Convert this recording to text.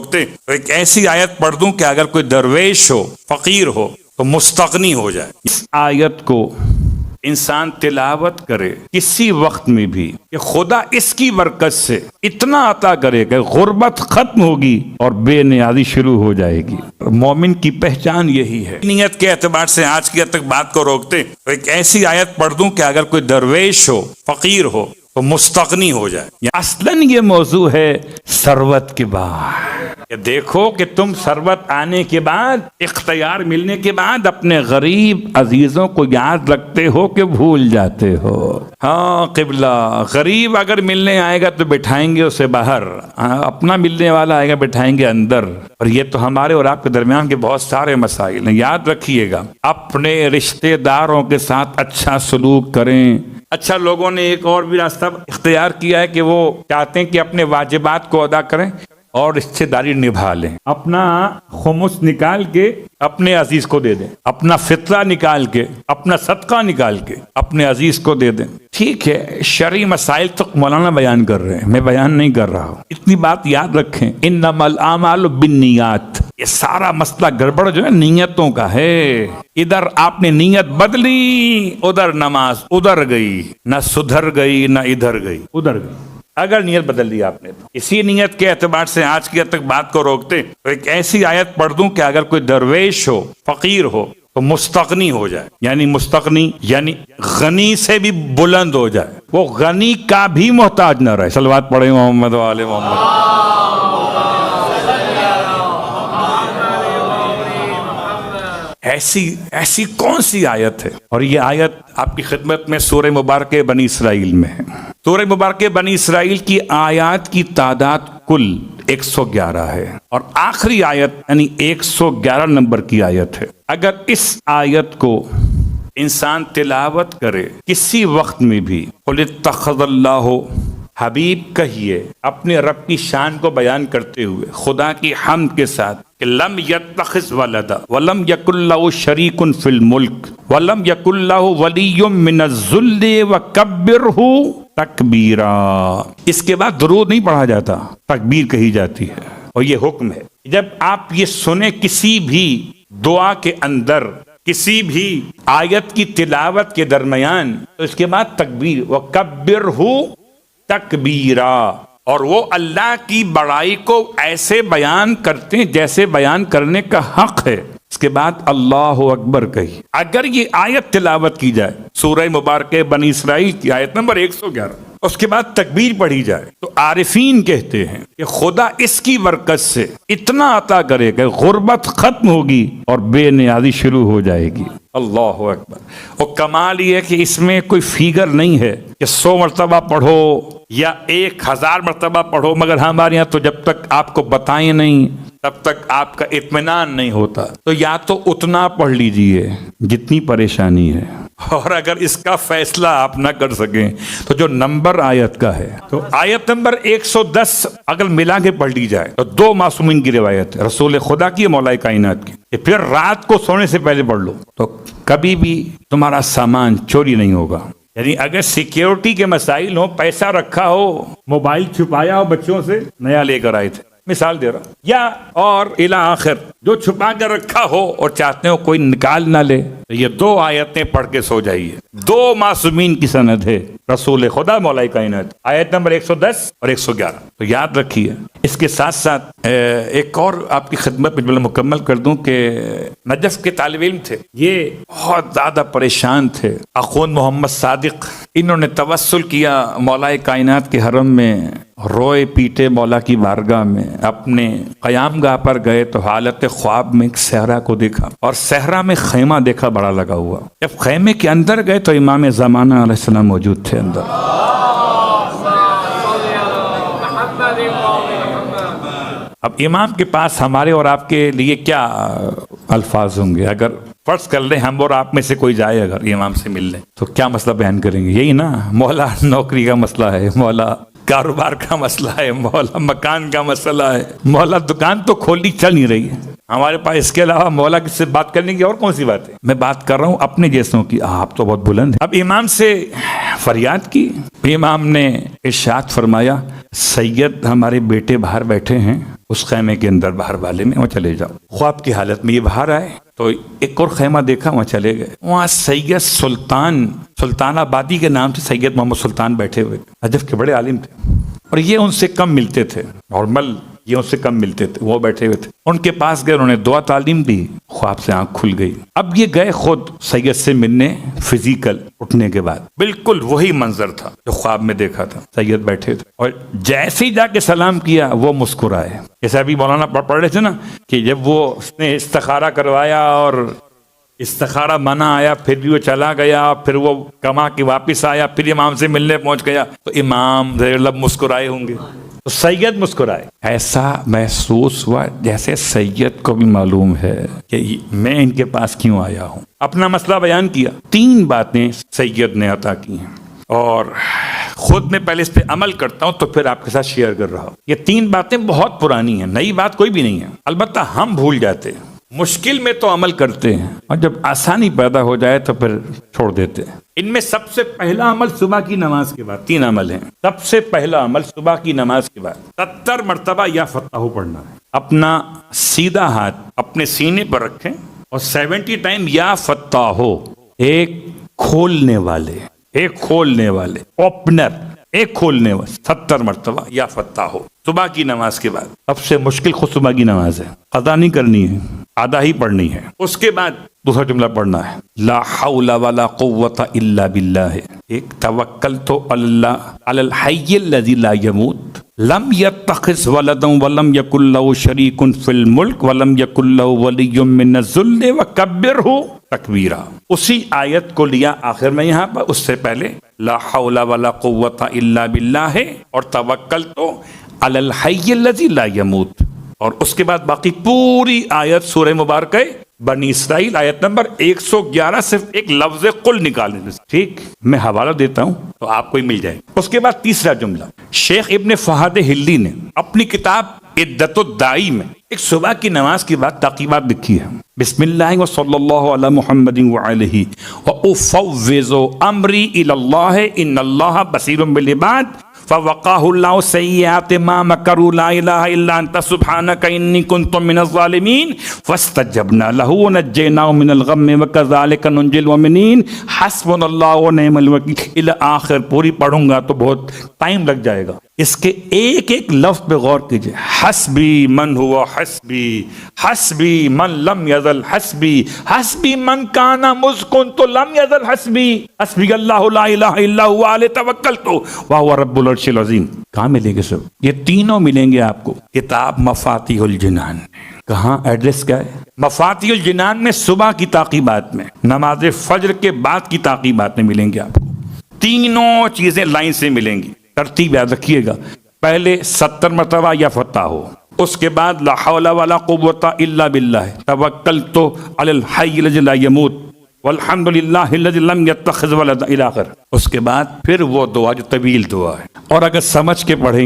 روکتے تو ایک ایسی آیت پڑھ دوں کہ اگر کوئی درویش ہو، فقیر ہو تو مستغنی ہو جائے۔ اس آیت کو انسان تلاوت کرے کسی وقت میں بھی کہ خدا اس کی برکت سے اتنا عطا کرے کہ غربت ختم ہوگی اور بے نیازی شروع ہو جائے گی۔ مومن کی پہچان یہی ہے۔ نیت کے اعتبار سے آج کی حد تک بات کو روکتے تو ایک ایسی آیت پڑھ دوں کہ اگر کوئی درویش ہو، فقیر ہو تو مستغنی ہو جائے۔ اصلاً یہ موضوع ہے ثروت کے بعد، کہ دیکھو کہ تم ثروت آنے کے بعد، اختیار ملنے کے بعد اپنے غریب عزیزوں کو یاد رکھتے ہو کہ بھول جاتے ہو۔ ہاں قبلہ، غریب اگر ملنے آئے گا تو بٹھائیں گے اسے باہر، اپنا ملنے والا آئے گا بٹھائیں گے اندر۔ اور یہ تو ہمارے اور آپ کے درمیان کے بہت سارے مسائل ہیں، یاد رکھیے گا۔ اپنے رشتہ داروں کے ساتھ اچھا سلوک کریں۔ اچھا، لوگوں نے ایک اور بھی راستہ اختیار کیا ہے کہ وہ چاہتے ہیں کہ اپنے واجبات کو ادا کریں اور رشتہ داری نبھا لیں۔ اپنا خمس نکال کے اپنے عزیز کو دے دیں، اپنا فطرہ نکال کے، اپنا صدقہ نکال کے اپنے عزیز کو دے دیں۔ ٹھیک ہے، شرعی مسائل تو مولانا بیان کر رہے ہیں، میں بیان نہیں کر رہا ہوں۔ اتنی بات یاد رکھیں، انما الاعمال بالنیات۔ یہ سارا مسئلہ گڑبڑ جو ہے نیتوں کا ہے۔ ادھر آپ نے نیت بدلی، ادھر نماز ادھر گئی، نہ سدھر گئی نہ ادھر گئی، ادھر گئی۔ اگر نیت بدل دی آپ نے تو اسی نیت کے اعتبار سے آج کی حد تک بات کو روکتے تو ایک ایسی آیت پڑھ دوں کہ اگر کوئی درویش ہو، فقیر ہو تو مستغنی ہو جائے۔ یعنی مستغنی یعنی غنی سے بھی بلند ہو جائے، وہ غنی کا بھی محتاج نہ رہے۔ صلوات پڑھیں محمد و آل محمد۔ ایسی کون سی آیت ہے؟ اور یہ آیت آپ کی خدمت میں سورہ مبارکہ بنی اسرائیل میں ہے۔ سورہ مبارکہ بنی اسرائیل کی آیات کی تعداد کل 111 ہے، اور آخری آیت یعنی 111 نمبر کی آیت ہے۔ اگر اس آیت کو انسان تلاوت کرے کسی وقت میں بھی، قل اتخذ اللہ، حبیب کہیے اپنے رب کی شان کو بیان کرتے ہوئے، خدا کی حمد کے ساتھ کہ لم یتخذ ولدا ولم یکن لہ شریک فی الملک ولم یکن لہ ولی من الذل وکبرہ تکبیرا۔ اس کے بعد درود نہیں پڑھا جاتا، تکبیر کہی جاتی ہے۔ اور یہ حکم ہے، جب آپ یہ سنیں کسی بھی دعا کے اندر، کسی بھی آیت کی تلاوت کے درمیان، تو اس کے بعد تکبیر، وکبرہ تکبیرا، اور وہ اللہ کی بڑائی کو ایسے بیان کرتے ہیں جیسے بیان کرنے کا حق ہے۔ اس کے بعد اللہ اکبر کہی۔ اگر یہ آیت تلاوت کی جائے، سورہ مبارکہ بنی اسرائیل کی آیت نمبر 111، اس کے بعد تکبیر پڑھی جائے، تو عارفین کہتے ہیں کہ خدا اس کی برکت سے اتنا عطا کرے کہ غربت ختم ہوگی اور بے نیازی شروع ہو جائے گی۔ اللہ اکبر۔ اور کمال یہ ہے کہ اس میں کوئی فیگر نہیں ہے کہ 100 مرتبہ پڑھو یا 1000 مرتبہ پڑھو، مگر ہمارے یہاں تو جب تک آپ کو بتائیں نہیں تب تک آپ کا اطمینان نہیں ہوتا۔ تو یا تو اتنا پڑھ لیجئے جتنی پریشانی ہے، اور اگر اس کا فیصلہ آپ نہ کر سکیں تو جو نمبر آیت کا ہے، تو آیت نمبر 110 اگر ملا کے پڑھ لی جائے تو 2 معصومین کی روایت ہے، رسول خدا کی، مولا کائنات کی، کہ پھر رات کو سونے سے پہلے پڑھ لو تو کبھی بھی تمہارا سامان چوری نہیں ہوگا۔ یعنی اگر سیکیورٹی کے مسائل ہو، پیسہ رکھا ہو، موبائل چھپایا ہو بچوں سے، نیا لے کر آئے تھے، مثال دے رہا ہوں، یا اور الی آخر جو چھپا کر رکھا ہو اور چاہتے ہو کوئی نکال نہ لے، تو یہ 2 آیتیں پڑھ کے سو جائیے۔ 2 معصومین کی سند ہے، رسول خدا، مولا کائنات، آیت نمبر 110 اور 111۔ تو یاد رکھیے۔ اس کے ساتھ ساتھ ایک اور آپ کی خدمت میں مکمل کر دوں کہ نجف کے طالب علم تھے، یہ بہت زیادہ پریشان تھے۔ اخوان محمد صادق، انہوں نے توسل کیا مولا کائنات کے حرم میں، روئے پیٹے مولا کی بارگاہ میں، اپنے قیام گاہ پر گئے تو حالت خواب میں ایک صحرا کو دیکھا، اور صحرا میں خیمہ دیکھا بڑا لگا ہوا۔ جب خیمے کے اندر گئے تو امام زمانہ علیہ السلام موجود تھے اندر۔ اب امام کے پاس ہمارے اور آپ کے لیے کیا الفاظ ہوں گے؟ اگر فرض کر لیں ہم اور آپ میں سے کوئی جائے اگر امام سے مل لیں تو کیا مسئلہ بیان کریں گے؟ یہی نا، مولا نوکری کا مسئلہ ہے، مولا کاروبار کا مسئلہ ہے، مولا مکان کا مسئلہ ہے، مولا دکان تو کھولی چل نہیں رہی ہے، ہمارے پاس اس کے علاوہ مولا کس سے بات کرنے کی اور کون سی بات ہے؟ میں بات کر رہا ہوں اپنے جیسوں کی. آپ تو بہت بلند ہیں. اب امام سے فریاد کی. امام نے ارشاد فرمایا سید ہمارے بیٹے باہر بیٹھے ہیں اس خیمے کے اندر باہر والے میں، وہاں چلے جاؤ. خواب کی حالت میں یہ باہر آئے تو ایک اور خیمہ دیکھا، وہاں چلے گئے. وہاں سید سلطان آبادی کے نام سے سید محمد سلطان بیٹھے ہوئے. نجف کے بڑے عالم تھے اور یہ ان سے کم ملتے تھے، نارمل یہ ان سے کم ملتے تھے. وہ بیٹھے ہوئے تھے. ان کے پاس گئے، انہوں نے دعا تعلیم دی. خواب سے آنکھ کھل گئی. اب یہ گئے خود سید سے ملنے. فزیکل اٹھنے کے بعد بالکل وہی منظر تھا جو خواب میں دیکھا تھا. سید بیٹھے تھے اور جیسے ہی جا کے سلام کیا وہ مسکرائے. جیسے ابھی مولانا پڑھ رہے تھے نا کہ جب وہ اس نے استخارہ کروایا اور استخارہ منع آیا، پھر بھی وہ چلا گیا، پھر وہ کما کے واپس آیا، پھر امام سے ملنے پہنچ گیا تو امام لب مسکرائے ہوں گے تو سید مسکرائے. ایسا محسوس ہوا جیسے سید کو بھی معلوم ہے کہ میں ان کے پاس کیوں آیا ہوں. اپنا مسئلہ بیان کیا. 3 باتیں سید نے عطا کی ہیں اور خود میں پہلے اس پہ عمل کرتا ہوں تو پھر آپ کے ساتھ شیئر کر رہا ہوں. یہ 3 باتیں بہت پرانی ہیں، نئی بات کوئی بھی نہیں ہے. البتہ ہم بھول جاتے ہیں. مشکل میں تو عمل کرتے ہیں اور جب آسانی پیدا ہو جائے تو پھر چھوڑ دیتے ہیں. ان میں سب سے پہلا عمل صبح کی نماز کے بعد 3 عمل ہیں. سب سے پہلا عمل صبح کی نماز کے بعد 70 مرتبہ یا فتح پڑھنا ہے. اپنا سیدھا ہاتھ اپنے سینے پر رکھیں اور 70 ٹائم یا فتح ہو. ایک کھولنے والے اوپنر، ایک کھولنے والے 70 مرتبہ یا فتح ہو صبح کی نماز کے بعد. سب سے مشکل خود صبح کی نماز ہے. قضا نہیں کرنی ہے، آدھا ہی پڑھنی ہے. اس کے بعد دوسرا جملہ پڑھنا ہے لا حول ولا قوت الا باللہ. ایک توکلت علی الحی الذی لا یموت لم یتخذ ولدا ولم یکن له شریک فی الملک ولم یکن له ولی من الذل وکبرہ تکبیرا. اسی آیت کو لیا آخر میں یہاں پر، اس سے پہلے لا حول ولا قوت الا باللہ اور توکلت علی الحی الذی لا یموت. اور اس کے بعد باقی پوری آیت سورہ مبارکہ بنی اسرائیل آیت نمبر 111 صرف ایک لفظ قل نکالنے. ٹھیک، میں حوالہ دیتا ہوں تو آپ کو ہی مل جائے. اس کے بعد تیسرا جملہ شیخ ابن فہد ہلی نے اپنی کتاب عدت الدائی میں ایک صبح کی نماز کے بعد تعقیبات لکھی ہے. بسم اللہ و صلی اللہ علی محمد وعلیہ وافوض امری الی اللہ ان اللہ بصیر بالعباد فوقاہ اللہ سیئات ما مکروا لا الہ الا انت سبحانک انی کنت من الظالمین فاستجبنا لہ ونجیناہ من الغم وکذالک ننجی المؤمنین حسبنا اللہ ونعم الوکیل الی آخر. پوری پڑھوں گا تو بہت ٹائم لگ جائے گا. اس کے ایک ایک لفظ پہ غور کیجئے. حسبی من ہوا حسبی، حسبی من لم یزل حسبی، حسبی من کانا مذکن تو لم یزل حسبی، حسبی اللہ لا الہ الا هو علیہ توکلت وہو رب العرش العظیم. کہاں ملیں گے سب؟ یہ تینوں ملیں گے آپ کو کتاب مفاتیح الجنان. کہاں؟ ایڈریس کیا ہے؟ مفاتیح الجنان میں صبح کی تعقیبات میں، نماز فجر کے بعد کی تعقیبات میں ملیں گے آپ کو. تینوں چیزیں لائن سے ملیں گی. ترتیب یاد رکھیے گا. پہلے 70 مرتبہ یا فتح ہو، اس کے بعد لا حول ولا قوت الا باللہ توکلت علی الحی الذی لا یموت والحمد للہ الذی لم یتخذ ولدا الی آخر. اس کے بعد پھر وہ دعا جو طویل دعا ہے، اور اگر سمجھ کے پڑھیں